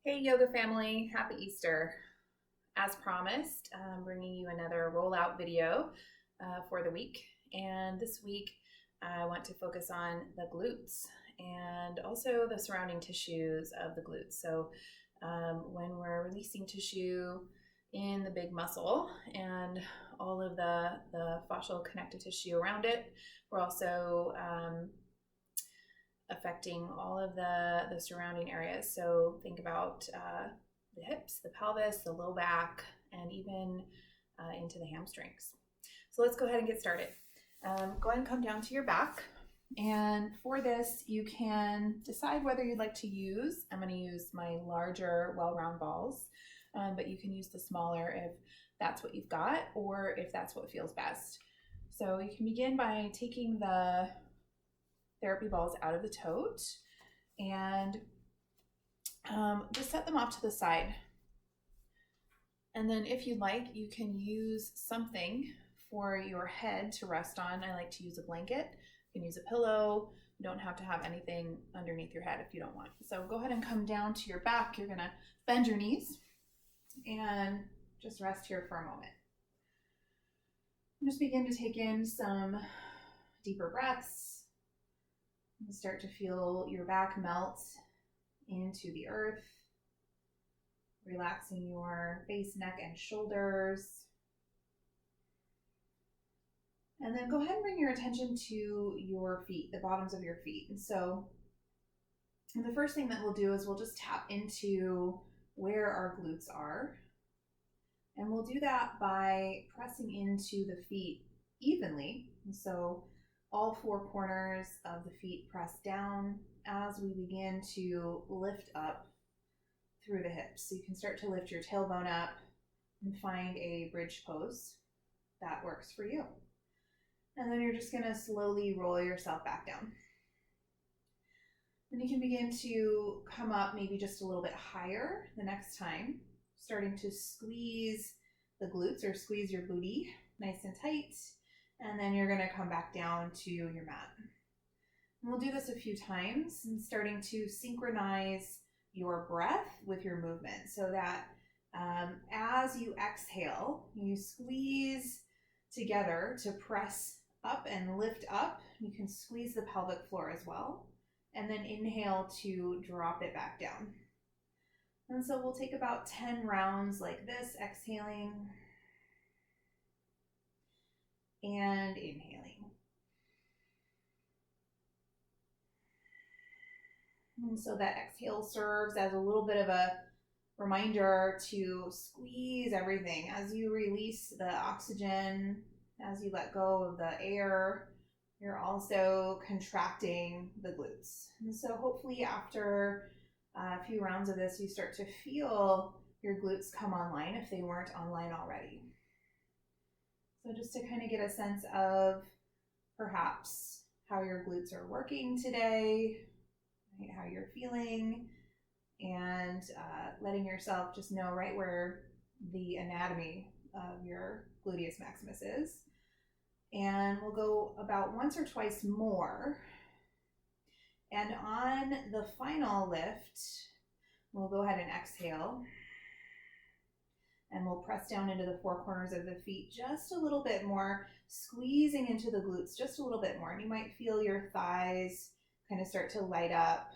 Hey yoga family, happy Easter. As promised, I'm bringing you another rollout video for the week. And this week I want to focus on the glutes and also the surrounding tissues of the glutes. So when we're releasing tissue in the big muscle and all of the fascial connective tissue around it, we're also affecting all of the surrounding areas. So think about the hips, the pelvis, the low back, and even into the hamstrings. So let's go ahead and get started. Go ahead and come down to your back. And for this, you can decide whether you'd like to use, I'm going to use my larger well-round balls, but you can use the smaller if that's what you've got or if that's what feels best. So you can begin by taking the therapy balls out of the tote and just set them off to the side. And then if you'd like, you can use something for your head to rest on. I like to use a blanket. You can use a pillow. You don't have to have anything underneath your head if you don't want. So go ahead and come down to your back. You're gonna bend your knees and just rest here for a moment. And just begin to take in some deeper breaths. And start to feel your back melt into the earth, relaxing your face, neck, and shoulders. And then go ahead and bring your attention to your feet, the bottoms of your feet. And so the first thing that we'll do is we'll just tap into where our glutes are. And we'll do that by pressing into the feet evenly. And so all four corners of the feet press down as we begin to lift up through the hips. So you can start to lift your tailbone up and find a bridge pose that works for you. And then you're just going to slowly roll yourself back down. Then you can begin to come up maybe just a little bit higher the next time, starting to squeeze the glutes or squeeze your booty nice and tight. And then you're going to come back down to your mat. And we'll do this a few times and starting to synchronize your breath with your movement so that as you exhale, you squeeze together to press up and lift up. You can squeeze the pelvic floor as well. And then inhale to drop it back down. And so we'll take about 10 rounds like this, exhaling and inhaling. And so that exhale serves as a little bit of a reminder to squeeze everything. As you release the oxygen, as you let go of the air, you're also contracting the glutes. And so hopefully after a few rounds of this, you start to feel your glutes come online if they weren't online already. So just to kind of get a sense of perhaps how your glutes are working today, right, how you're feeling, and letting yourself just know right where the anatomy of your gluteus maximus is. And we'll go about once or twice more. And on the final lift, we'll go ahead and exhale. And we'll press down into the four corners of the feet just a little bit more, squeezing into the glutes just a little bit more. And you might feel your thighs kind of start to light up.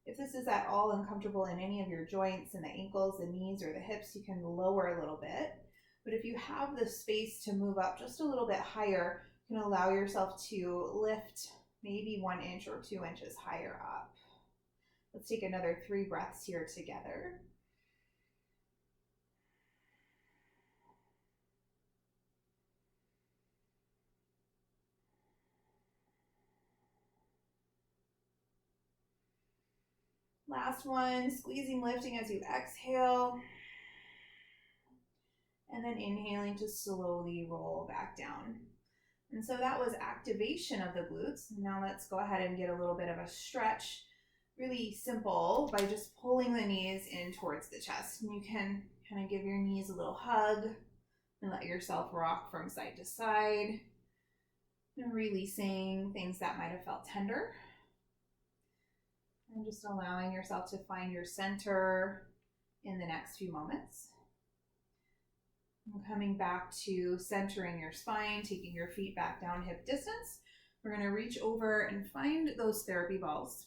If this is at all uncomfortable in any of your joints, in the ankles, the knees, or the hips, you can lower a little bit. But if you have the space to move up just a little bit higher, you can allow yourself to lift maybe 1 inch or 2 inches higher up. Let's take another 3 breaths here together. Last one, squeezing, lifting as you exhale. And then inhaling to slowly roll back down. And so that was activation of the glutes. Now let's go ahead and get a little bit of a stretch. Really simple by just pulling the knees in towards the chest. And you can kind of give your knees a little hug and let yourself rock from side to side. And releasing things that might have felt tender. And just allowing yourself to find your center in the next few moments. And coming back to centering your spine, taking your feet back down hip distance. We're going to reach over and find those therapy balls.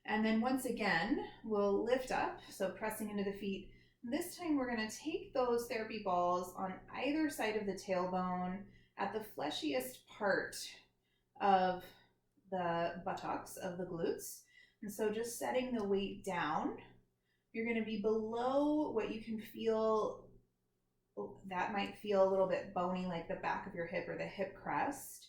And then once again, we'll lift up, so pressing into the feet. This time we're going to take those therapy balls on either side of the tailbone at the fleshiest part of the buttocks, of the glutes. And so just setting the weight down, you're going to be below what you can feel. That might feel a little bit bony, like the back of your hip or the hip crest.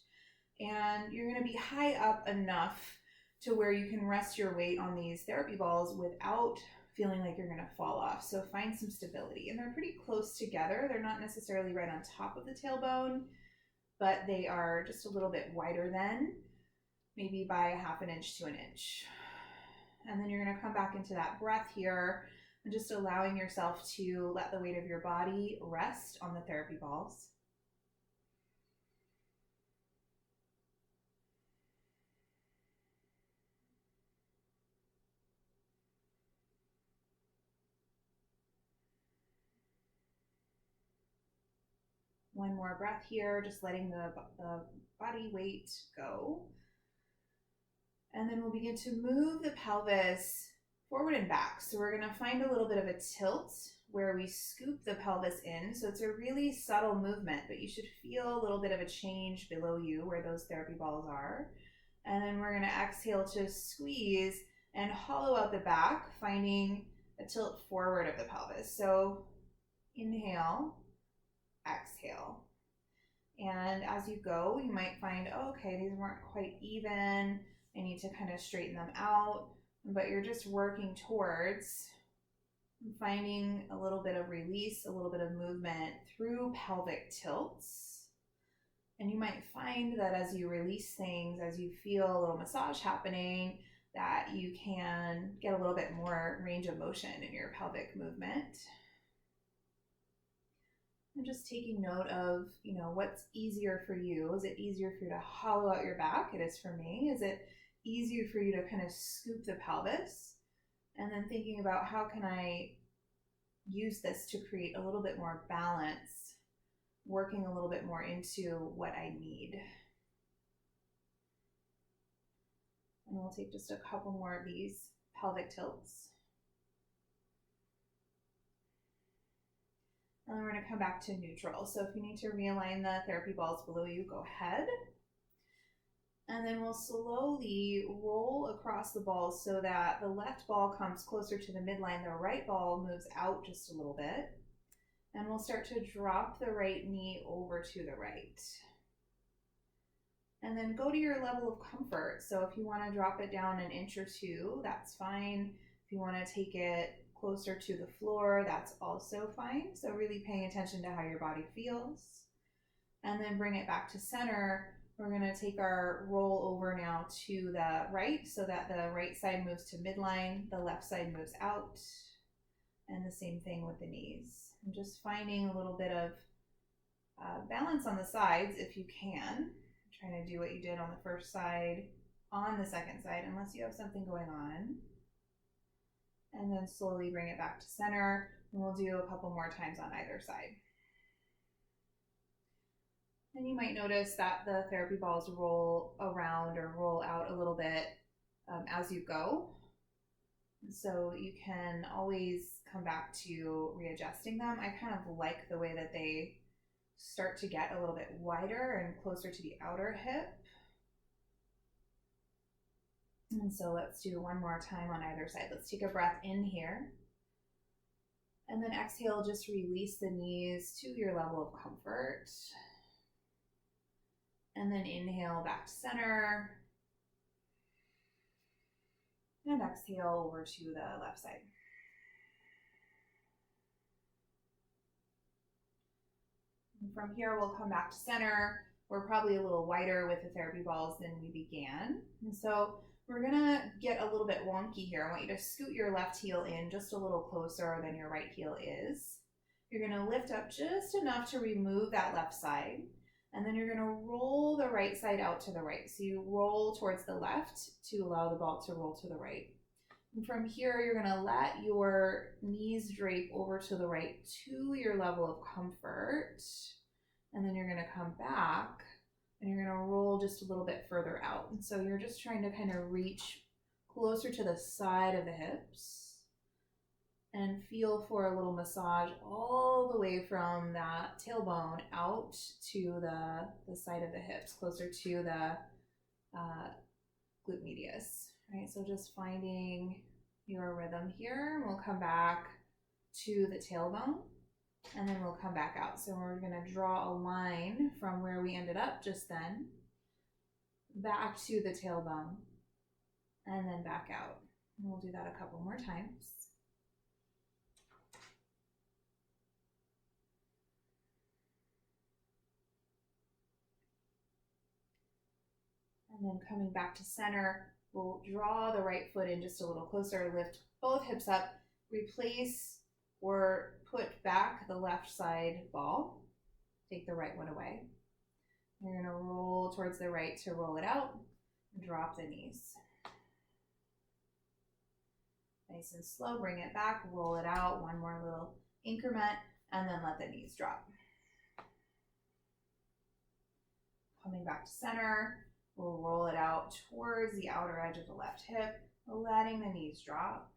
And you're going to be high up enough to where you can rest your weight on these therapy balls without feeling like you're going to fall off. So find some stability. And they're pretty close together. They're not necessarily right on top of the tailbone, but they are just a little bit wider than, maybe by a half an inch to an inch. And then you're going to come back into that breath here and just allowing yourself to let the weight of your body rest on the therapy balls. One more breath here, just letting the body weight go. And then we'll begin to move the pelvis forward and back. So we're going to find a little bit of a tilt where we scoop the pelvis in. So it's a really subtle movement, but you should feel a little bit of a change below you where those therapy balls are. And then we're going to exhale to squeeze and hollow out the back, finding a tilt forward of the pelvis. So inhale, exhale. And as you go, you might find, oh, okay, these weren't quite even. I need to kind of straighten them out. But you're just working towards finding a little bit of release, a little bit of movement through pelvic tilts. And you might find that as you release things, as you feel a little massage happening, that you can get a little bit more range of motion in your pelvic movement. And just taking note of, what's easier for you. Is it easier for you to hollow out your back? It is for me. Is it easier for you to kind of scoop the pelvis? And then thinking about, how can I use this to create a little bit more balance, working a little bit more into what I need. And we'll take just a couple more of these pelvic tilts. And then we're going to come back to neutral. So if you need to realign the therapy balls below you, go ahead. And then we'll slowly roll across the balls so that the left ball comes closer to the midline. The right ball moves out just a little bit. And we'll start to drop the right knee over to the right. And then go to your level of comfort. So if you want to drop it down an inch or two, that's fine. If you want to take it closer to the floor, that's also fine. So really paying attention to how your body feels. And then bring it back to center. We're going to take our roll over now to the right so that the right side moves to midline, the left side moves out. And the same thing with the knees. And just finding a little bit of balance on the sides if you can. Trying to do what you did on the first side on the second side, unless you have something going on. And then slowly bring it back to center. And we'll do a couple more times on either side. And you might notice that the therapy balls roll around or roll out a little bit as you go. So you can always come back to readjusting them. I kind of like the way that they start to get a little bit wider and closer to the outer hip. And so let's do one more time on either side. Let's take a breath in here. And then exhale, just release the knees to your level of comfort. And then inhale back to center. And exhale over to the left side. And from here, we'll come back to center. We're probably a little wider with the therapy balls than we began. And so we're gonna get a little bit wonky here. I want you to scoot your left heel in just a little closer than your right heel is. You're gonna lift up just enough to remove that left side. And then you're gonna roll the right side out to the right. So you roll towards the left to allow the ball to roll to the right. And from here, you're gonna let your knees drape over to the right to your level of comfort. And then you're gonna come back and you're gonna roll just a little bit further out. And so you're just trying to kind of reach closer to the side of the hips and feel for a little massage all the way from that tailbone out to the side of the hips, closer to the glute medius, right? So just finding your rhythm here. We'll come back to the tailbone and then we'll come back out. So we're gonna draw a line from where we ended up just then, back to the tailbone, and then back out. And we'll do that a couple more times. And then coming back to center, we'll draw the right foot in just a little closer, lift both hips up, replace or put back the left side ball, take the right one away. You're gonna roll towards the right to roll it out, and drop the knees. Nice and slow, bring it back, roll it out, one more little increment, and then let the knees drop. Coming back to center, we'll roll it out towards the outer edge of the left hip, letting the knees drop.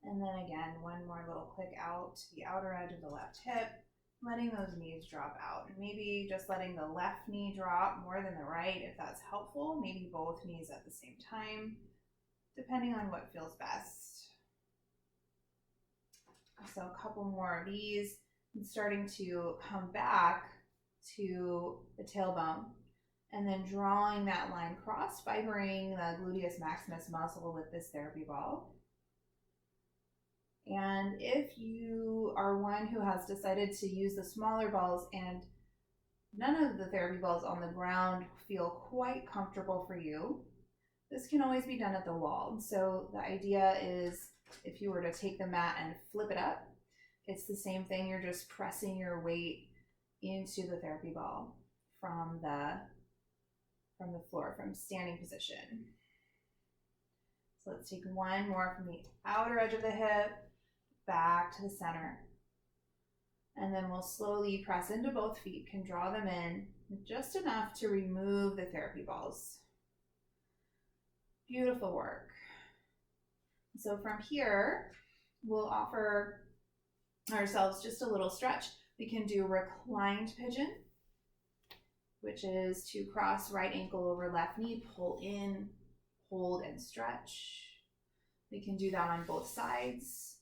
And then again, one more little click out to the outer edge of the left hip, letting those knees drop out. And maybe just letting the left knee drop more than the right if that's helpful. Maybe both knees at the same time, depending on what feels best. So a couple more of these, and starting to come back to the tailbone and then drawing that line cross, fibering the gluteus maximus muscle with this therapy ball. And if you are one who has decided to use the smaller balls and none of the therapy balls on the ground feel quite comfortable for you, this can always be done at the wall. So the idea is if you were to take the mat and flip it up, it's the same thing. You're just pressing your weight into the therapy ball from the floor, from standing position. So let's take one more from the outer edge of the hip, back to the center. And then we'll slowly press into both feet, can draw them in just enough to remove the therapy balls. Beautiful work. So from here, we'll offer ourselves just a little stretch. We can do reclined pigeon, which is to cross right ankle over left knee, pull in, hold, and stretch. We can do that on both sides,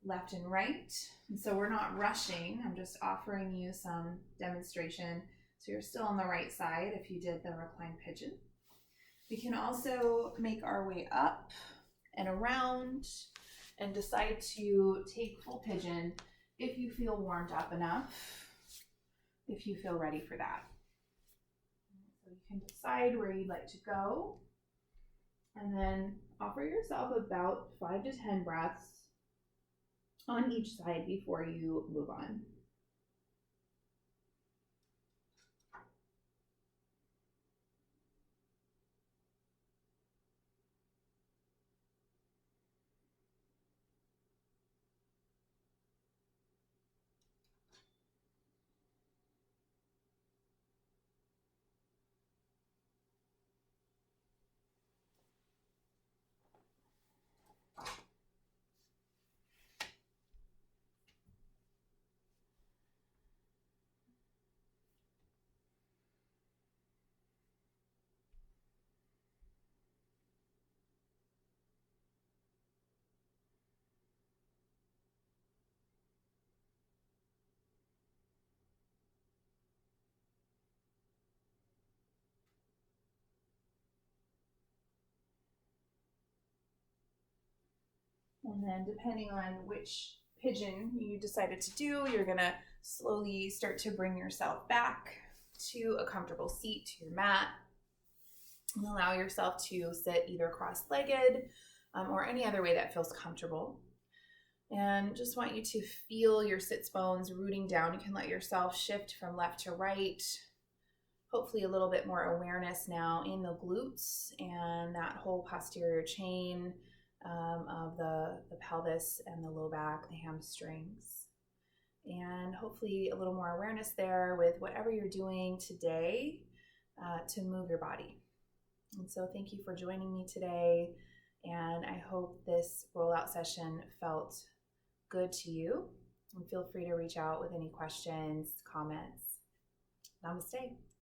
left and right. And so we're not rushing. I'm just offering you some demonstration. So you're still on the right side if you did the reclined pigeon. We can also make our way up and around and decide to take full pigeon if you feel warmed up enough, if you feel ready for that. So you can decide where you'd like to go and then offer yourself about 5 to 10 breaths on each side before you move on. And then depending on which pigeon you decided to do, you're gonna slowly start to bring yourself back to a comfortable seat, to your mat, and allow yourself to sit either cross-legged or any other way that feels comfortable. And just want you to feel your sits bones rooting down. You can let yourself shift from left to right, hopefully a little bit more awareness now in the glutes and that whole posterior chain of the pelvis and the low back, the hamstrings. And hopefully a little more awareness there with whatever you're doing today to move your body. And so thank you for joining me today. And I hope this rollout session felt good to you. And feel free to reach out with any questions, comments. Namaste.